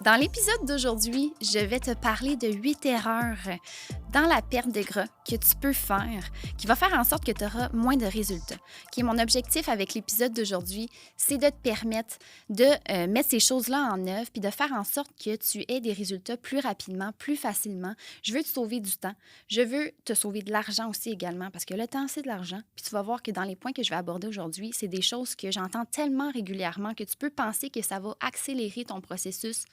Dans l'épisode d'aujourd'hui, je vais te parler de 8 erreurs dans la perte de gras que tu peux faire, qui va faire en sorte que tu auras moins de résultats. Mon objectif avec l'épisode d'aujourd'hui, c'est de te permettre de mettre ces choses-là en œuvre puis de faire en sorte que tu aies des résultats plus rapidement, plus facilement. Je veux te sauver du temps. Je veux te sauver de l'argent aussi également parce que le temps, c'est de l'argent. Puis tu vas voir que dans les points que je vais aborder aujourd'hui, c'est des choses que j'entends tellement régulièrement que tu peux penser que ça va accélérer ton processus.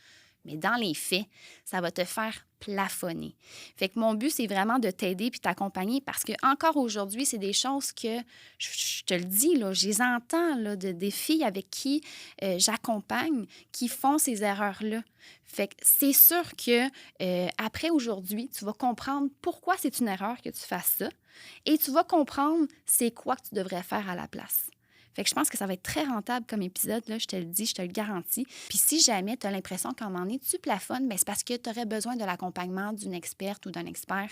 Mais dans les faits, ça va te faire plafonner. Fait que mon but, c'est vraiment de t'aider puis t'accompagner parce que encore aujourd'hui, c'est des choses que, je te le dis, là, je les entends là, des filles avec qui j'accompagne qui font ces erreurs-là. Fait que c'est sûr que après aujourd'hui, tu vas comprendre pourquoi c'est une erreur que tu fasses ça et tu vas comprendre c'est quoi que tu devrais faire à la place. Fait que je pense que ça va être très rentable comme épisode, là, je te le dis, je te le garantis. Puis si jamais tu as l'impression qu'à un moment donné, tu plafonnes, bien, c'est parce que tu aurais besoin de l'accompagnement d'une experte ou d'un expert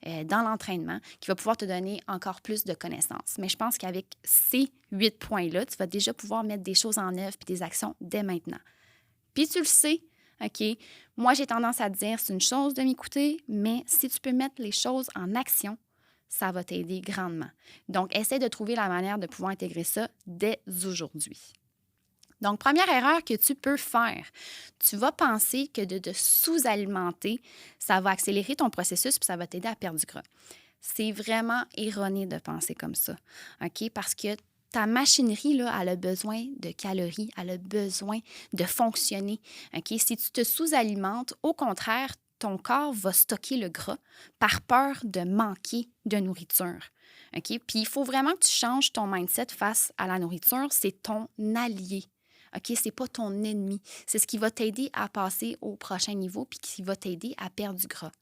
dans l'entraînement qui va pouvoir te donner encore plus de connaissances. Mais je pense qu'avec ces 8 points-là, tu vas déjà pouvoir mettre des choses en œuvre puis des actions dès maintenant. Puis tu le sais, OK? Moi, j'ai tendance à te dire, c'est une chose de m'écouter, mais si tu peux mettre les choses en action, ça va t'aider grandement. Donc, essaie de trouver la manière de pouvoir intégrer ça dès aujourd'hui. Donc, première erreur que tu peux faire, tu vas penser que de te sous-alimenter, ça va accélérer ton processus puis ça va t'aider à perdre du gras. C'est vraiment erroné de penser comme ça, OK? Parce que ta machinerie, là, elle a besoin de calories, elle a besoin de fonctionner, OK? Si tu te sous-alimentes, au contraire, ton corps va stocker le gras par peur de manquer de nourriture. OK? Puis il faut vraiment que tu changes ton mindset face à la nourriture. C'est ton allié. OK? C'est pas ton ennemi. C'est ce qui va t'aider à passer au prochain niveau puis qui va t'aider à perdre du gras.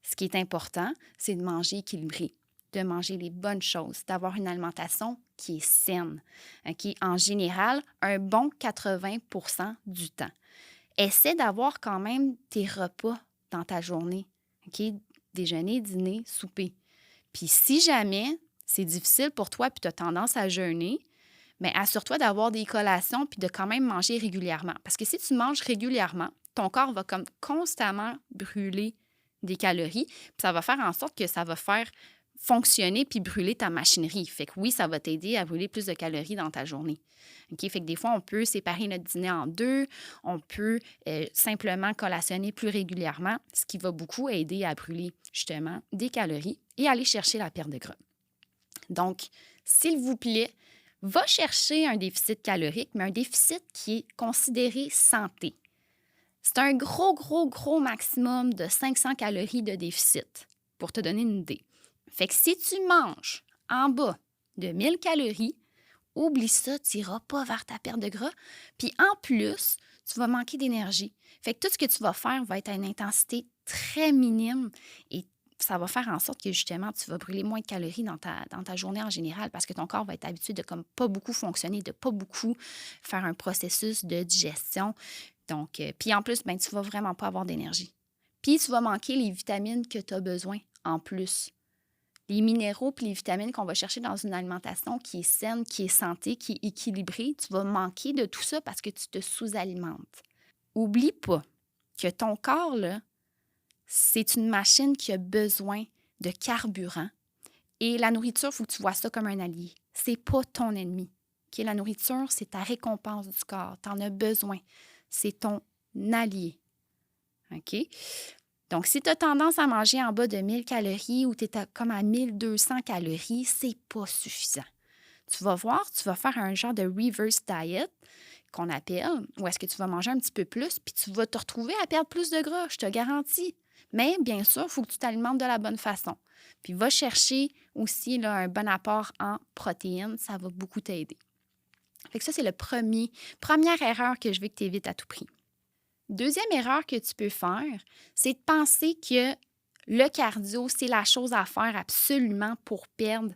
Ce qui est important, c'est de manger équilibré, de manger les bonnes choses, d'avoir une alimentation qui est saine. OK? En général, un bon 80% du temps. Essaie d'avoir quand même tes repas dans ta journée. OK? Déjeuner, dîner, souper. Puis si jamais c'est difficile pour toi puis tu as tendance à jeûner, bien, assure-toi d'avoir des collations puis de quand même manger régulièrement. Parce que si tu manges régulièrement, ton corps va comme constamment brûler des calories, puis ça va faire en sorte que ça va faire fonctionner puis brûler ta machinerie. Fait que oui, ça va t'aider à brûler plus de calories dans ta journée. OK? Fait que des fois, on peut séparer notre dîner en deux, on peut simplement collationner plus régulièrement, ce qui va beaucoup aider à brûler justement des calories et aller chercher la perte de gras. Donc, s'il vous plaît, va chercher un déficit calorique, mais un déficit qui est considéré santé. C'est un gros maximum de 500 calories de déficit, pour te donner une idée. Fait que si tu manges en bas de 1000 calories, oublie ça, tu n'iras pas vers ta perte de gras. Puis en plus, tu vas manquer d'énergie. Fait que tout ce que tu vas faire va être à une intensité très minime et ça va faire en sorte que justement, tu vas brûler moins de calories dans ta journée en général parce que ton corps va être habitué de comme pas beaucoup fonctionner, de pas beaucoup faire un processus de digestion. Donc, puis en plus, ben, tu ne vas vraiment pas avoir d'énergie. Puis tu vas manquer les vitamines que tu as besoin en plus. Les minéraux puis les vitamines qu'on va chercher dans une alimentation qui est saine, qui est santé, qui est équilibrée, tu vas manquer de tout ça parce que tu te sous-alimentes. Oublie pas que ton corps, là, c'est une machine qui a besoin de carburant. Et la nourriture, il faut que tu vois ça comme un allié. C'est pas ton ennemi. Okay? La nourriture, c'est ta récompense du corps. Tu en as besoin. C'est ton allié. OK? Donc, si tu as tendance à manger en bas de 1000 calories ou tu es comme à 1200 calories, c'est pas suffisant. Tu vas voir, tu vas faire un genre de reverse diet qu'on appelle, où est-ce que tu vas manger un petit peu plus, puis tu vas te retrouver à perdre plus de gras, je te garantis. Mais bien sûr, il faut que tu t'alimentes de la bonne façon. Puis va chercher aussi là, un bon apport en protéines, ça va beaucoup t'aider. Fait que ça, c'est première erreur que je veux que tu évites à tout prix. Deuxième erreur que tu peux faire, c'est de penser que le cardio, c'est la chose à faire absolument pour perdre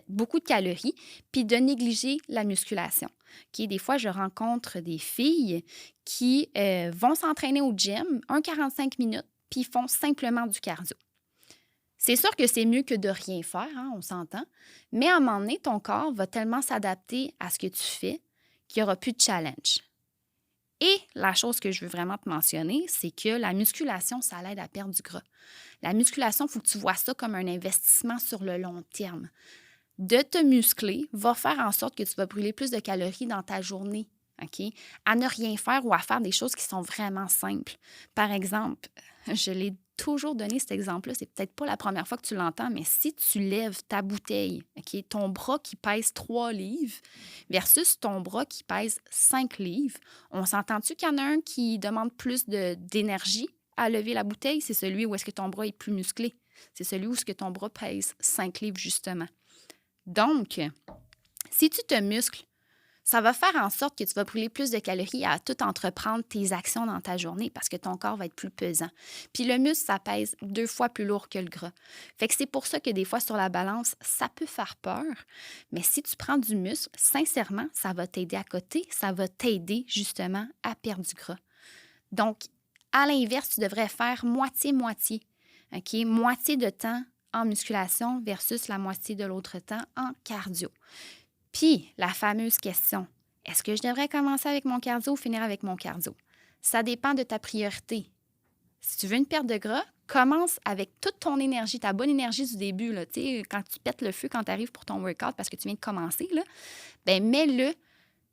beaucoup de calories, puis de négliger la musculation. Okay? Des fois, je rencontre des filles qui vont s'entraîner au gym, 45 minutes, puis font simplement du cardio. C'est sûr que c'est mieux que de rien faire, hein, on s'entend, mais à un moment donné, ton corps va tellement s'adapter à ce que tu fais qu'il n'y aura plus de challenge. Et la chose que je veux vraiment te mentionner, c'est que la musculation, ça l'aide à perdre du gras. La musculation, il faut que tu vois ça comme un investissement sur le long terme. De te muscler va faire en sorte que tu vas brûler plus de calories dans ta journée, OK? À ne rien faire ou à faire des choses qui sont vraiment simples. Par exemple, je l'ai toujours donné cet exemple-là, c'est peut-être pas la première fois que tu l'entends, mais si tu lèves ta bouteille, OK, ton bras qui pèse 3 livres versus ton bras qui pèse 5 livres, on s'entend-tu qu'il y en a un qui demande plus d'énergie à lever la bouteille? C'est celui où est-ce que ton bras est plus musclé. C'est celui où est-ce que ton bras pèse 5 livres, justement. Donc, si tu te muscles, ça va faire en sorte que tu vas brûler plus de calories à tout entreprendre tes actions dans ta journée parce que ton corps va être plus pesant. Puis le muscle, ça pèse 2 fois plus lourd que le gras. Fait que c'est pour ça que des fois, sur la balance, ça peut faire peur. Mais si tu prends du muscle, sincèrement, ça va t'aider à côté. Ça va t'aider justement à perdre du gras. Donc, à l'inverse, tu devrais faire moitié-moitié. OK? Moitié de temps en musculation versus la moitié de l'autre temps en cardio. Puis, la fameuse question, est-ce que je devrais commencer avec mon cardio ou finir avec mon cardio? Ça dépend de ta priorité. Si tu veux une perte de gras, commence avec toute ton énergie, ta bonne énergie du début. Là, quand tu pètes le feu quand tu arrives pour ton workout parce que tu viens de commencer, là, bien, mets-le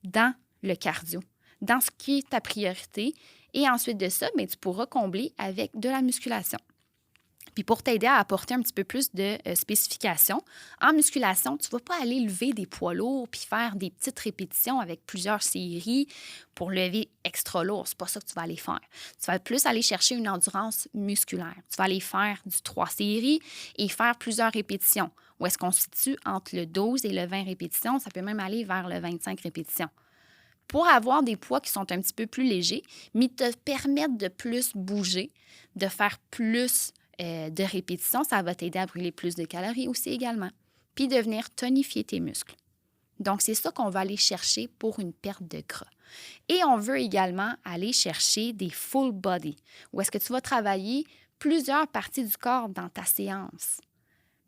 dans le cardio, dans ce qui est ta priorité. Et ensuite de ça, bien, tu pourras combler avec de la musculation. Puis pour t'aider à apporter un petit peu plus de spécifications, en musculation, tu ne vas pas aller lever des poids lourds puis faire des petites répétitions avec plusieurs séries pour lever extra lourd. C'est pas ça que tu vas aller faire. Tu vas plus aller chercher une endurance musculaire. Tu vas aller faire du 3 séries et faire plusieurs répétitions. Où est-ce qu'on se situe entre le 12 et le 20 répétitions? Ça peut même aller vers le 25 répétitions. Pour avoir des poids qui sont un petit peu plus légers, mais te permettre de plus bouger, de faire plus de répétitions, ça va t'aider à brûler plus de calories aussi également. Puis de venir tonifier tes muscles. Donc, c'est ça qu'on va aller chercher pour une perte de gras. Et on veut également aller chercher des full body, où est-ce que tu vas travailler plusieurs parties du corps dans ta séance.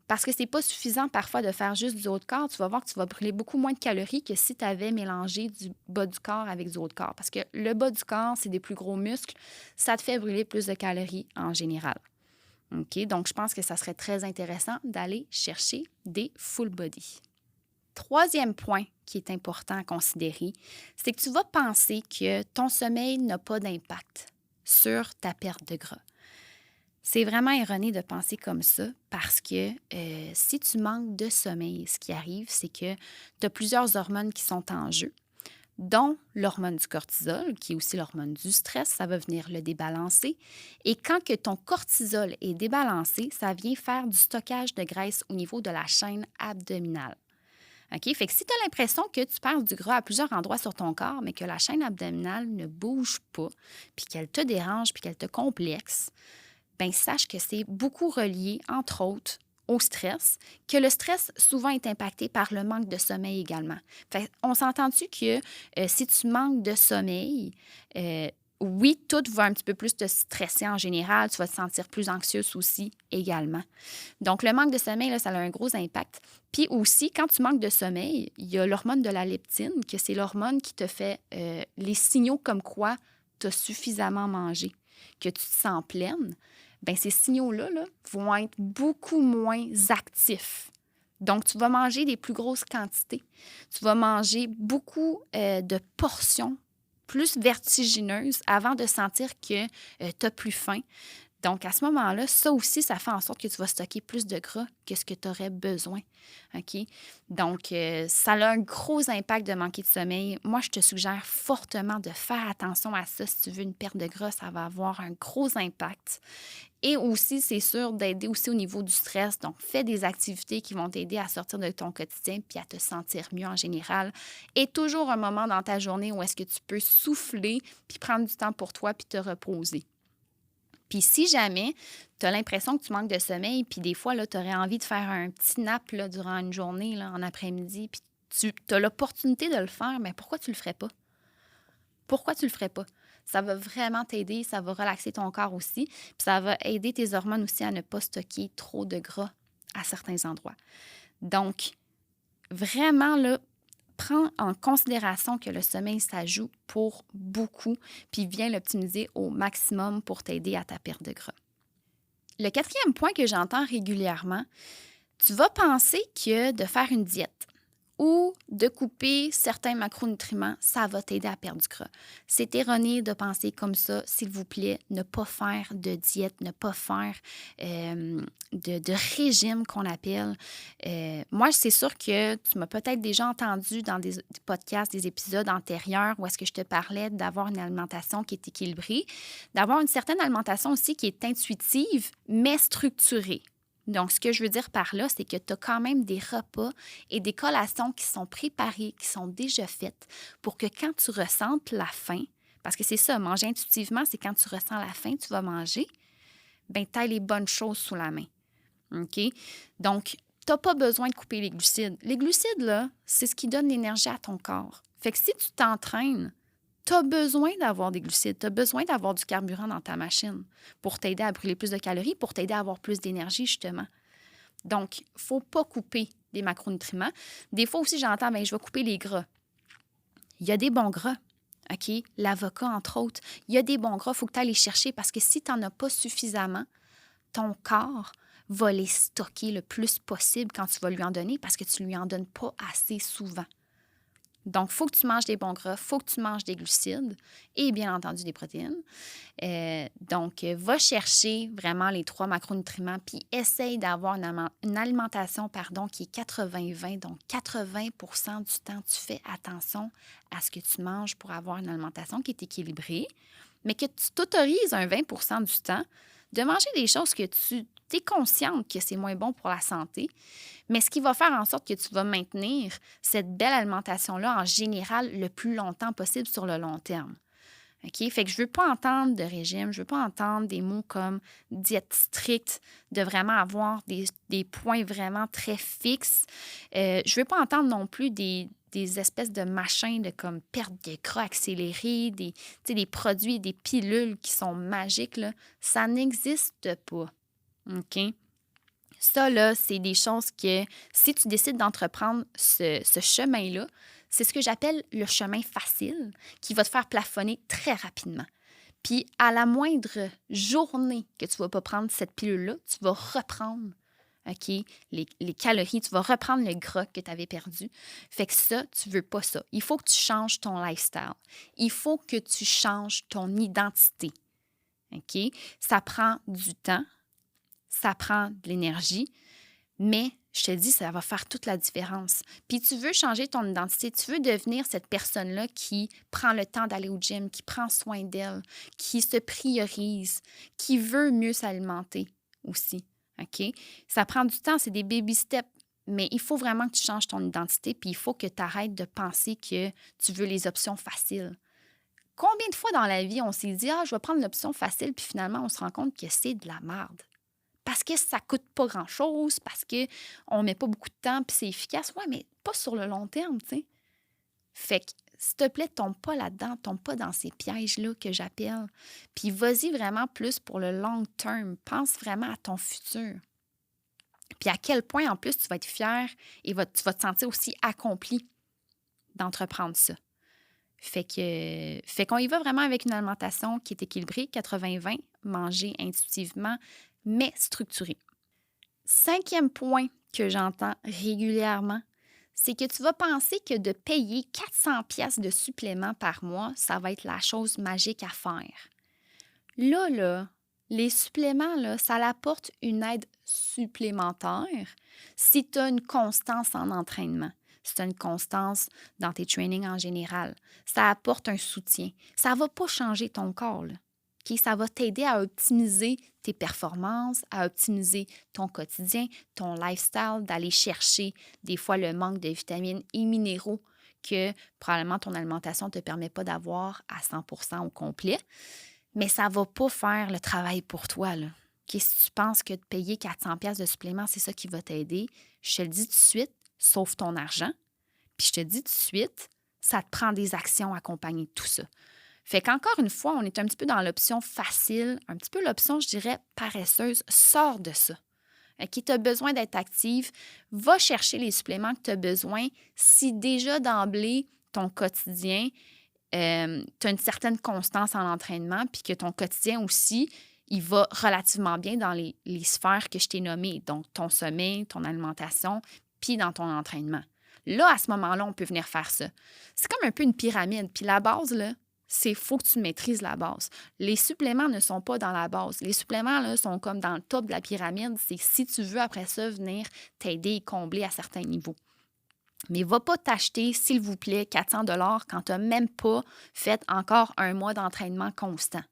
Parce que c'est pas suffisant parfois de faire juste du haut de corps. Tu vas voir que tu vas brûler beaucoup moins de calories que si tu avais mélangé du bas du corps avec du haut de corps. Parce que le bas du corps, c'est des plus gros muscles. Ça te fait brûler plus de calories en général. OK? Donc, je pense que ça serait très intéressant d'aller chercher des full body. Troisième point qui est important à considérer, c'est que tu vas penser que ton sommeil n'a pas d'impact sur ta perte de gras. C'est vraiment erroné de penser comme ça parce que si tu manques de sommeil, ce qui arrive, c'est que tu as plusieurs hormones qui sont en jeu, dont l'hormone du cortisol, qui est aussi l'hormone du stress, ça va venir le débalancer. Et quand que ton cortisol est débalancé, ça vient faire du stockage de graisse au niveau de la chaîne abdominale. OK? Fait que si tu as l'impression que tu perds du gras à plusieurs endroits sur ton corps, mais que la chaîne abdominale ne bouge pas, puis qu'elle te dérange, puis qu'elle te complexe, bien, sache que c'est beaucoup relié, entre autres, au stress, que le stress souvent est impacté par le manque de sommeil également. Fait, on s'entend-tu que si tu manques de sommeil, oui, tout va un petit peu plus te stresser en général, tu vas te sentir plus anxieuse aussi également. Donc, le manque de sommeil, là, ça a un gros impact. Puis aussi, quand tu manques de sommeil, il y a l'hormone de la leptine, que c'est l'hormone qui te fait les signaux comme quoi tu as suffisamment mangé, que tu te sens pleine. Bien, ces signaux-là vont être beaucoup moins actifs. Donc, tu vas manger des plus grosses quantités. Tu vas manger beaucoup de portions plus vertigineuses avant de sentir que tu as plus faim. Donc, à ce moment-là, ça aussi, ça fait en sorte que tu vas stocker plus de gras que ce que tu aurais besoin. OK? Donc, ça a un gros impact de manquer de sommeil. Moi, je te suggère fortement de faire attention à ça. Si tu veux une perte de gras, ça va avoir un gros impact. Et aussi, c'est sûr d'aider aussi au niveau du stress. Donc, fais des activités qui vont t'aider à sortir de ton quotidien puis à te sentir mieux en général. Et toujours un moment dans ta journée où est-ce que tu peux souffler puis prendre du temps pour toi puis te reposer. Puis si jamais tu as l'impression que tu manques de sommeil, puis des fois, tu aurais envie de faire un petit nap là, durant une journée, là, en après-midi, puis tu as l'opportunité de le faire, mais pourquoi tu le ferais pas? Pourquoi tu le ferais pas? Ça va vraiment t'aider, ça va relaxer ton corps aussi, puis ça va aider tes hormones aussi à ne pas stocker trop de gras à certains endroits. Donc, vraiment, là, prends en considération que le sommeil, ça joue pour beaucoup, puis viens l'optimiser au maximum pour t'aider à ta perte de gras. Le quatrième point que j'entends régulièrement, tu vas penser que de faire une diète ou de couper certains macronutriments, ça va t'aider à perdre du gras. C'est erroné de penser comme ça. S'il vous plaît, ne pas faire de diète, ne pas faire de régime qu'on appelle. Moi, c'est sûr que tu m'as peut-être déjà entendu dans des podcasts, des épisodes antérieurs où est-ce que je te parlais d'avoir une alimentation qui est équilibrée, d'avoir une certaine alimentation aussi qui est intuitive, mais structurée. Donc, ce que je veux dire par là, c'est que tu as quand même des repas et des collations qui sont préparées, qui sont déjà faites pour que quand tu ressentes la faim, parce que c'est ça, manger intuitivement, c'est quand tu ressens la faim, tu vas manger, bien, tu as les bonnes choses sous la main. OK? Donc, tu n'as pas besoin de couper les glucides. Les glucides, là, c'est ce qui donne l'énergie à ton corps. Fait que si tu t'entraînes, tu as besoin d'avoir des glucides, tu as besoin d'avoir du carburant dans ta machine pour t'aider à brûler plus de calories, pour t'aider à avoir plus d'énergie, justement. Donc, il ne faut pas couper des macronutriments. Des fois aussi, j'entends, bien, je vais couper les gras. Il y a des bons gras, OK? L'avocat, entre autres. Il y a des bons gras, il faut que tu ailles les chercher parce que si tu n'en as pas suffisamment, ton corps va les stocker le plus possible quand tu vas lui en donner parce que tu ne lui en donnes pas assez souvent. Donc, il faut que tu manges des bons gras, il faut que tu manges des glucides et bien entendu des protéines. Donc, va chercher vraiment les 3 macronutriments puis essaye d'avoir une alimentation qui est 80-20. Donc, 80 % du temps, tu fais attention à ce que tu manges pour avoir une alimentation qui est équilibrée, mais que tu t'autorises un 20 % du temps de manger des choses que tu es consciente que c'est moins bon pour la santé, mais ce qui va faire en sorte que tu vas maintenir cette belle alimentation-là en général le plus longtemps possible sur le long terme. OK? Fait que je ne veux pas entendre de régime, je ne veux pas entendre des mots comme diète stricte, de vraiment avoir des points vraiment très fixes. Je ne veux pas entendre non plus des espèces de machins de comme perte de gras accélérée, des produits, des pilules qui sont magiques, là. Ça n'existe pas. OK? Ça, là, c'est des choses que si tu décides d'entreprendre ce chemin-là, c'est ce que j'appelle le chemin facile qui va te faire plafonner très rapidement. Puis, à la moindre journée que tu ne vas pas prendre cette pilule-là, tu vas reprendre les calories, tu vas reprendre le gras que tu avais perdu. Fait que ça, tu ne veux pas ça. Il faut que tu changes ton lifestyle. Il faut que tu changes ton identité. OK? Ça prend du temps. Ça prend de l'énergie, mais je te dis, ça va faire toute la différence. Puis tu veux changer ton identité, tu veux devenir cette personne-là qui prend le temps d'aller au gym, qui prend soin d'elle, qui se priorise, qui veut mieux s'alimenter aussi, OK? Ça prend du temps, c'est des baby steps, mais il faut vraiment que tu changes ton identité, puis il faut que tu arrêtes de penser que tu veux les options faciles. Combien de fois dans la vie on s'est dit « Ah, je vais prendre l'option facile », puis finalement, on se rend compte que c'est de la merde. Parce que ça ne coûte pas grand-chose, parce qu'on ne met pas beaucoup de temps puis c'est efficace. Oui, mais pas sur le long terme, tu sais. Fait que, s'il te plaît, tombe pas là-dedans, tombe pas dans ces pièges-là que j'appelle. Puis vas-y vraiment plus pour le long terme. Pense vraiment à ton futur. Puis à quel point, en plus, tu vas être fier et tu vas te sentir aussi accompli d'entreprendre ça. Fait qu'on y va vraiment avec une alimentation qui est équilibrée, 80-20, manger intuitivement, mais structurée. 5e point que j'entends régulièrement, c'est que tu vas penser que de payer 400 pièces de suppléments par mois, ça va être la chose magique à faire. Là, les suppléments, là, ça apporte une aide supplémentaire si tu as une constance en entraînement. Si tu as une constance dans tes trainings en général. Ça apporte un soutien. Ça ne va pas changer ton corps, là. Okay? Ça va t'aider à optimiser tes performances, à optimiser ton quotidien, ton lifestyle, d'aller chercher des fois le manque de vitamines et minéraux que probablement ton alimentation ne te permet pas d'avoir à 100% au complet. Mais ça ne va pas faire le travail pour toi, là. Okay? Si tu penses que de payer 400$ de supplément, c'est ça qui va t'aider, je te le dis tout de suite, sauve ton argent. Puis je te dis tout de suite, ça te prend des actions accompagnées de tout ça. Fait qu'encore une fois, on est un petit peu dans l'option facile, un petit peu l'option, je dirais, paresseuse. Sors de ça. OK? Tu as besoin d'être active. Va chercher les suppléments que tu as besoin. Si déjà d'emblée, ton quotidien, tu as une certaine constance en entraînement, puis que ton quotidien aussi, il va relativement bien dans les sphères que je t'ai nommées, donc ton sommeil, ton alimentation, puis dans ton entraînement. Là, à ce moment-là, on peut venir faire ça. C'est comme un peu une pyramide. Puis la base, là, c'est faut que tu maîtrises la base. Les suppléments ne sont pas dans la base. Les suppléments, là, sont comme dans le top de la pyramide. C'est si tu veux, après ça, venir t'aider et combler à certains niveaux. Mais va pas t'acheter, s'il vous plaît, 400 $ quand tu n'as même pas fait encore un mois d'entraînement constant.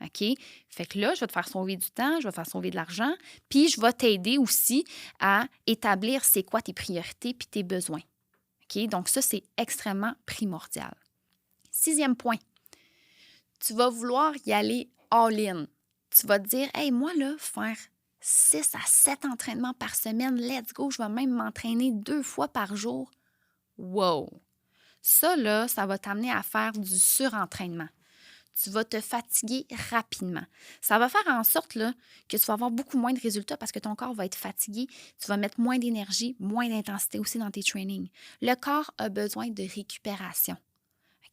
OK? Fait que là, je vais te faire sauver du temps, je vais te faire sauver de l'argent, puis je vais t'aider aussi à établir c'est quoi tes priorités puis tes besoins. OK? Donc ça, c'est extrêmement primordial. 6e point, tu vas vouloir y aller all-in. Tu vas te dire, « Hey, moi, là, faire 6 à 7 entraînements par semaine, let's go, je vais même m'entraîner 2 fois par jour. » Wow! Ça, là, ça va t'amener à faire du surentraînement. Tu vas te fatiguer rapidement. Ça va faire en sorte là, que tu vas avoir beaucoup moins de résultats parce que ton corps va être fatigué. Tu vas mettre moins d'énergie, moins d'intensité aussi dans tes trainings. Le corps a besoin de récupération.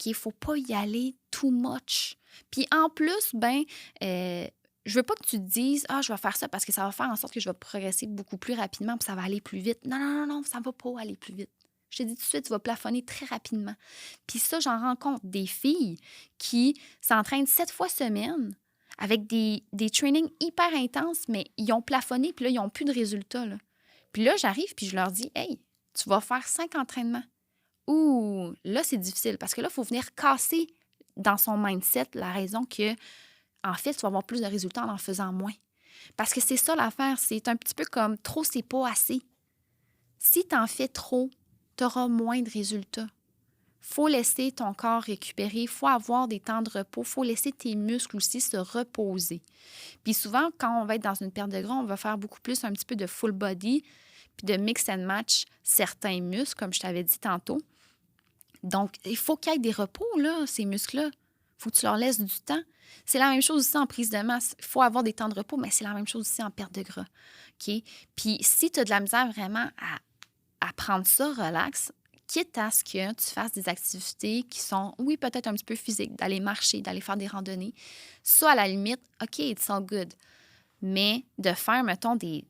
Il ne faut pas y aller too much. Puis en plus, je veux pas que tu te dises « Ah, je vais faire ça parce que ça va faire en sorte que je vais progresser beaucoup plus rapidement puis ça va aller plus vite. » Non, ça ne va pas aller plus vite. Je te dis tout de suite, tu vas plafonner très rapidement. Puis ça, j'en rencontre des filles qui s'entraînent 7 fois semaine avec des trainings hyper intenses, mais ils ont plafonné, puis là, ils n'ont plus de résultats. Là. Puis là, j'arrive, puis je leur dis « Hey, tu vas faire 5 entraînements. » Ouh, là, c'est difficile parce que là, il faut venir casser dans son mindset la raison que, en fait, tu vas avoir plus de résultats en faisant moins. Parce que c'est ça l'affaire, c'est un petit peu comme trop, c'est pas assez. Si tu en fais trop, tu auras moins de résultats. Il faut laisser ton corps récupérer, il faut avoir des temps de repos, il faut laisser tes muscles aussi se reposer. Puis souvent, quand on va être dans une perte de gras, on va faire beaucoup plus un petit peu de full body, puis de mix and match certains muscles, comme je t'avais dit tantôt. Donc, il faut qu'il y ait des repos, là, ces muscles-là. Il faut que tu leur laisses du temps. C'est la même chose aussi en prise de masse. Il faut avoir des temps de repos, mais c'est la même chose aussi en perte de gras. OK? Puis si tu as de la misère vraiment à prendre ça relax, quitte à ce que tu fasses des activités qui sont, oui, peut-être un petit peu physiques, d'aller marcher, d'aller faire des randonnées. Ça, à la limite, OK, it's all good. Mais de faire, mettons, des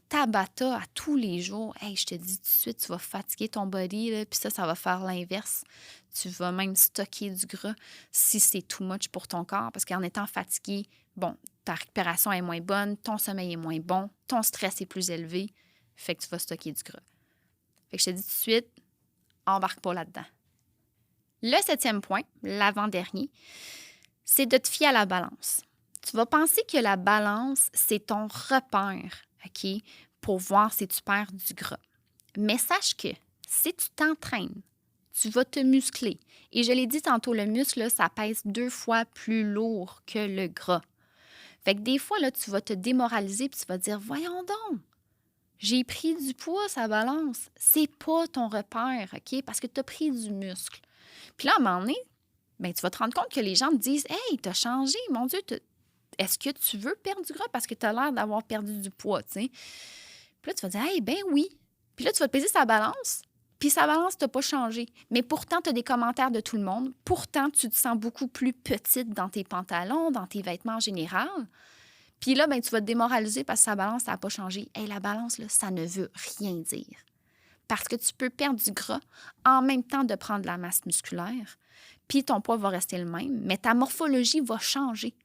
Tabata à tous les jours, hey, je te dis tout de suite, tu vas fatiguer ton body, là, puis ça va faire l'inverse. Tu vas même stocker du gras si c'est too much pour ton corps, parce qu'en étant fatigué, bon, ta récupération est moins bonne, ton sommeil est moins bon, ton stress est plus élevé, fait que tu vas stocker du gras. Fait que je te dis tout de suite, embarque pas là-dedans. Le 7e point, l'avant-dernier, c'est de te fier à la balance. Tu vas penser que la balance, c'est ton repère, OK, pour voir si tu perds du gras. Mais sache que si tu t'entraînes, tu vas te muscler. Et je l'ai dit tantôt, le muscle, là, ça pèse 2 fois plus lourd que le gras. Fait que des fois, là, tu vas te démoraliser et tu vas te dire « Voyons donc, j'ai pris du poids, ça balance. » C'est pas ton repère, OK, parce que tu as pris du muscle. Puis là, à un moment donné, tu vas te rendre compte que les gens te disent « Hey, t'as changé, mon Dieu, est-ce que tu veux perdre du gras parce que tu as l'air d'avoir perdu du poids, tu sais? » Puis là, tu vas dire « Hey, ben oui. » Puis là, tu vas te peser sa balance, puis sa balance t'a pas changé. Mais pourtant, tu as des commentaires de tout le monde. Pourtant, tu te sens beaucoup plus petite dans tes pantalons, dans tes vêtements en général. Puis là, tu vas te démoraliser parce que sa balance, ça n'a pas changé. Hey, la balance, là, ça ne veut rien dire. Parce que tu peux perdre du gras en même temps de prendre de la masse musculaire, puis ton poids va rester le même, mais ta morphologie va changer.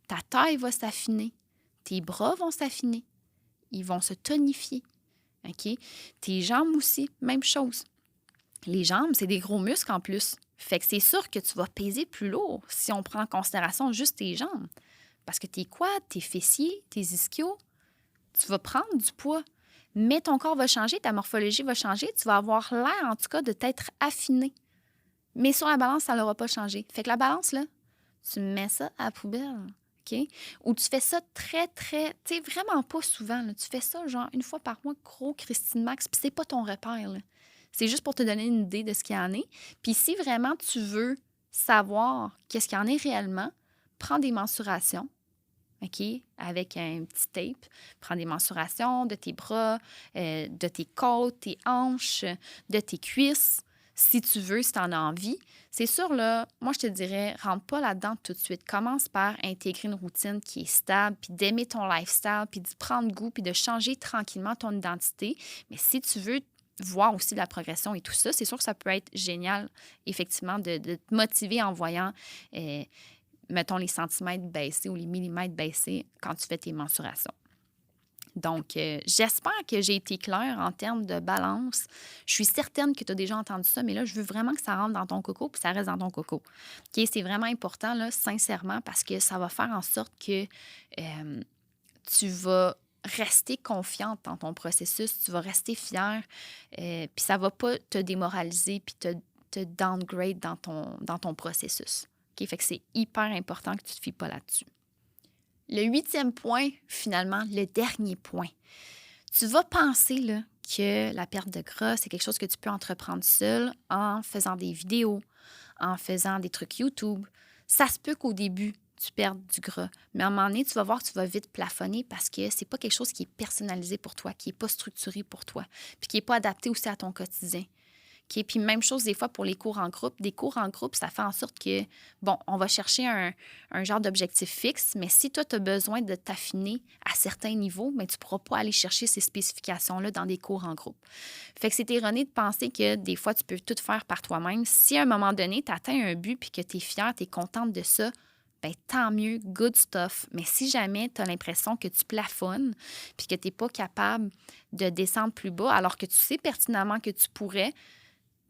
Ta taille va s'affiner, tes bras vont s'affiner, ils vont se tonifier. OK? Tes jambes aussi, même chose. Les jambes, c'est des gros muscles en plus. Fait que c'est sûr que tu vas peser plus lourd si on prend en considération juste tes jambes. Parce que tes quads, tes fessiers, tes ischios, tu vas prendre du poids. Mais ton corps va changer, ta morphologie va changer, tu vas avoir l'air, en tout cas, de t'être affiné. Mais sur la balance, ça n'aura pas changé. Fait que la balance, là, tu mets ça à la poubelle. OK? Ou tu fais ça très, très... Tu sais, vraiment pas souvent. Là. Tu fais ça, genre, une fois par mois, gros Christine Max, puis c'est pas ton repère. Là. C'est juste pour te donner une idée de ce qu'il y en est. Puis si vraiment tu veux savoir qu'est-ce qu'il y en est réellement, prends des mensurations. OK, avec un petit tape. Prends des mensurations de tes bras, de tes côtes, tes hanches, de tes cuisses, si tu veux, si tu en as envie. C'est sûr, là, moi, je te dirais, rentre pas là-dedans tout de suite. Commence par intégrer une routine qui est stable, puis d'aimer ton lifestyle, puis d'y prendre goût, puis de changer tranquillement ton identité. Mais si tu veux voir aussi la progression et tout ça, c'est sûr que ça peut être génial, effectivement, de te motiver en voyant, mettons, les centimètres baissés ou les millimètres baissés quand tu fais tes mensurations. Donc, j'espère que j'ai été claire en termes de balance. Je suis certaine que tu as déjà entendu ça, mais là, je veux vraiment que ça rentre dans ton coco puis ça reste dans ton coco. OK? C'est vraiment important, là, sincèrement, parce que ça va faire en sorte que tu vas rester confiante dans ton processus, tu vas rester fière, puis ça ne va pas te démoraliser puis te downgrade dans ton processus. OK? Fait que c'est hyper important que tu ne te fies pas là-dessus. Le 8e point, finalement, le dernier point. Tu vas penser là, que la perte de gras, c'est quelque chose que tu peux entreprendre seul en faisant des vidéos, en faisant des trucs YouTube. Ça se peut qu'au début, tu perdes du gras. Mais à un moment donné, tu vas voir que tu vas vite plafonner parce que c'est pas quelque chose qui est personnalisé pour toi, qui n'est pas structuré pour toi, puis qui n'est pas adapté aussi à ton quotidien. Okay? Puis même chose des fois pour les cours en groupe. Des cours en groupe, ça fait en sorte que, bon, on va chercher un genre d'objectif fixe, mais si toi, tu as besoin de t'affiner à certains niveaux, bien, tu ne pourras pas aller chercher ces spécifications-là dans des cours en groupe. Fait que c'est erroné de penser que des fois, tu peux tout faire par toi-même. Si à un moment donné, tu atteins un but puis que tu es fière, tu es contente de ça, bien, tant mieux, good stuff. Mais si jamais tu as l'impression que tu plafonnes puis que tu n'es pas capable de descendre plus bas alors que tu sais pertinemment que tu pourrais,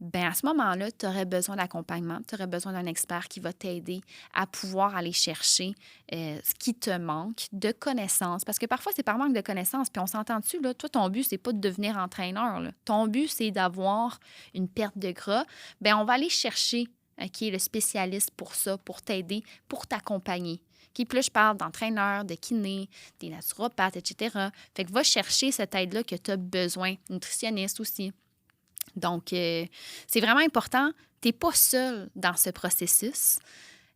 bien, à ce moment-là, tu aurais besoin d'accompagnement, tu aurais besoin d'un expert qui va t'aider à pouvoir aller chercher ce qui te manque de connaissances. Parce que parfois, c'est par manque de connaissances. Puis on s'entend dessus, là, toi, ton but, c'est pas de devenir entraîneur. Là. Ton but, c'est d'avoir une perte de gras. Bien, on va aller chercher qui est le spécialiste pour ça, pour t'aider, pour t'accompagner. Puis là, je parle d'entraîneurs, de kinés, des naturopathes, etc. Fait que va chercher cette aide-là que tu as besoin. Nutritionniste aussi. Donc, c'est vraiment important. Tu n'es pas seul dans ce processus.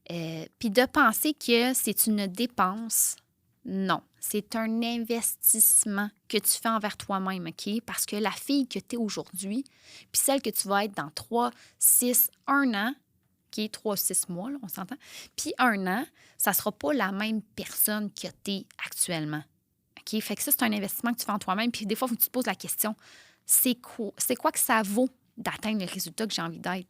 Puis de penser que c'est une dépense, non. C'est un investissement que tu fais envers toi-même, OK? Parce que la fille que tu es aujourd'hui, puis celle que tu vas être dans 3, 6, 1 an, OK? 3, 6 mois, là, on s'entend. Puis 1 an, ça ne sera pas la même personne que tu es actuellement. OK? Fait que ça, c'est un investissement que tu fais en toi-même. Puis des fois, il faut que tu te poses la question, c'est quoi que ça vaut d'atteindre le résultat que j'ai envie d'être,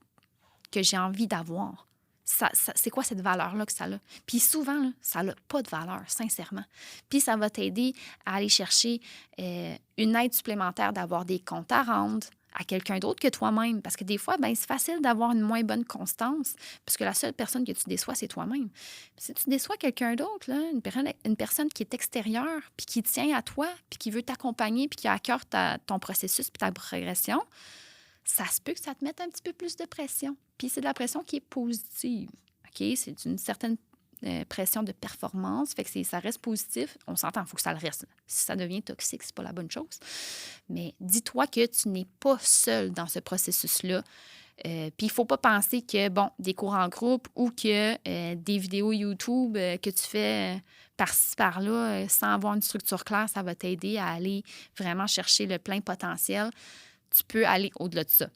que j'ai envie d'avoir? C'est quoi cette valeur-là que ça a? Puis souvent, là, ça n'a pas de valeur, sincèrement. Puis ça va t'aider à aller chercher une aide supplémentaire, d'avoir des comptes à rendre à quelqu'un d'autre que toi-même. Parce que des fois, ben, c'est facile d'avoir une moins bonne constance parce que la seule personne que tu déçois, c'est toi-même. Si tu déçois quelqu'un d'autre, là, une personne qui est extérieure, puis qui tient à toi, puis qui veut t'accompagner, puis qui a à cœur ton processus puis ta progression, ça se peut que ça te mette un petit peu plus de pression. Puis c'est de la pression qui est positive. OK? C'est une certaine pression de performance. Fait que ça reste positif. On s'entend, il faut que ça le reste. Si ça devient toxique, c'est pas la bonne chose. Mais dis-toi que tu n'es pas seul dans ce processus-là. Puis il ne faut pas penser que, bon, des cours en groupe ou que des vidéos YouTube que tu fais par-ci, par-là, sans avoir une structure claire, ça va t'aider à aller vraiment chercher le plein potentiel. Tu peux aller au-delà de ça.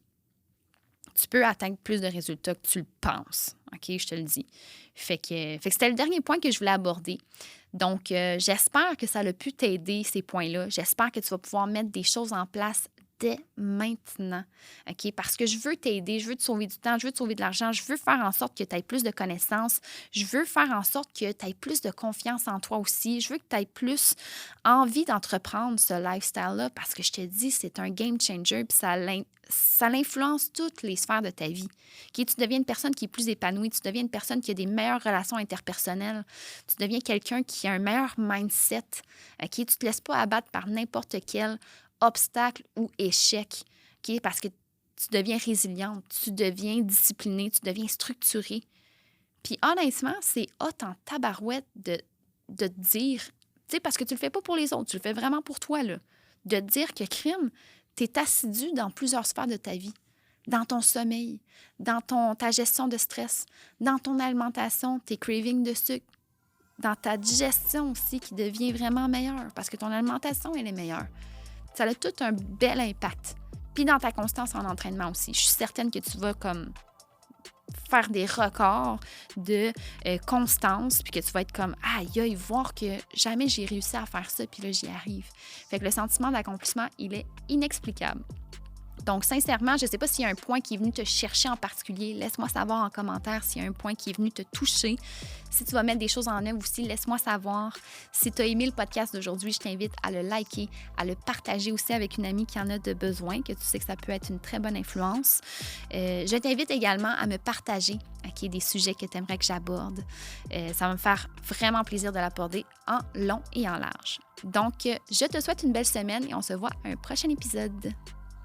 Tu peux atteindre plus de résultats que tu le penses. OK, je te le dis. Fait que c'était le dernier point que je voulais aborder. Donc, j'espère que ça a pu t'aider, ces points-là. J'espère que tu vas pouvoir mettre des choses en place dès maintenant. OK? Parce que je veux t'aider, je veux te sauver du temps, je veux te sauver de l'argent, je veux faire en sorte que tu aies plus de connaissances, je veux faire en sorte que tu aies plus de confiance en toi aussi, je veux que tu aies plus envie d'entreprendre ce lifestyle-là parce que je te dis, c'est un game changer puis ça influence toutes les sphères de ta vie. Okay? Tu deviens une personne qui est plus épanouie, tu deviens une personne qui a des meilleures relations interpersonnelles, tu deviens quelqu'un qui a un meilleur mindset. Okay? Tu ne te laisses pas abattre par n'importe quel obstacle ou échec, okay? Parce que tu deviens résiliente, tu deviens disciplinée, tu deviens structurée. Puis honnêtement, c'est hot en tabarouette de te dire, tu sais, parce que tu le fais pas pour les autres, tu le fais vraiment pour toi, là, de te dire que crime, tu es assidu dans plusieurs sphères de ta vie, dans ton sommeil, dans ta gestion de stress, dans ton alimentation, tes cravings de sucre, dans ta digestion aussi qui devient vraiment meilleure parce que ton alimentation, elle est meilleure. Ça a tout un bel impact. Puis dans ta constance en entraînement aussi. Je suis certaine que tu vas comme faire des records de constance, puis que tu vas être comme « aïe, aïe, voir que jamais j'ai réussi à faire ça, puis là, j'y arrive. » Fait que le sentiment d'accomplissement, il est inexplicable. Donc, sincèrement, je ne sais pas s'il y a un point qui est venu te chercher en particulier. Laisse-moi savoir en commentaire s'il y a un point qui est venu te toucher. Si tu vas mettre des choses en œuvre aussi, laisse-moi savoir. Si tu as aimé le podcast d'aujourd'hui, je t'invite à le liker, à le partager aussi avec une amie qui en a de besoin, que tu sais que ça peut être une très bonne influence. Je t'invite également à me partager des sujets que tu aimerais que j'aborde. Ça va me faire vraiment plaisir de l'aborder en long et en large. Donc, je te souhaite une belle semaine et on se voit à un prochain épisode.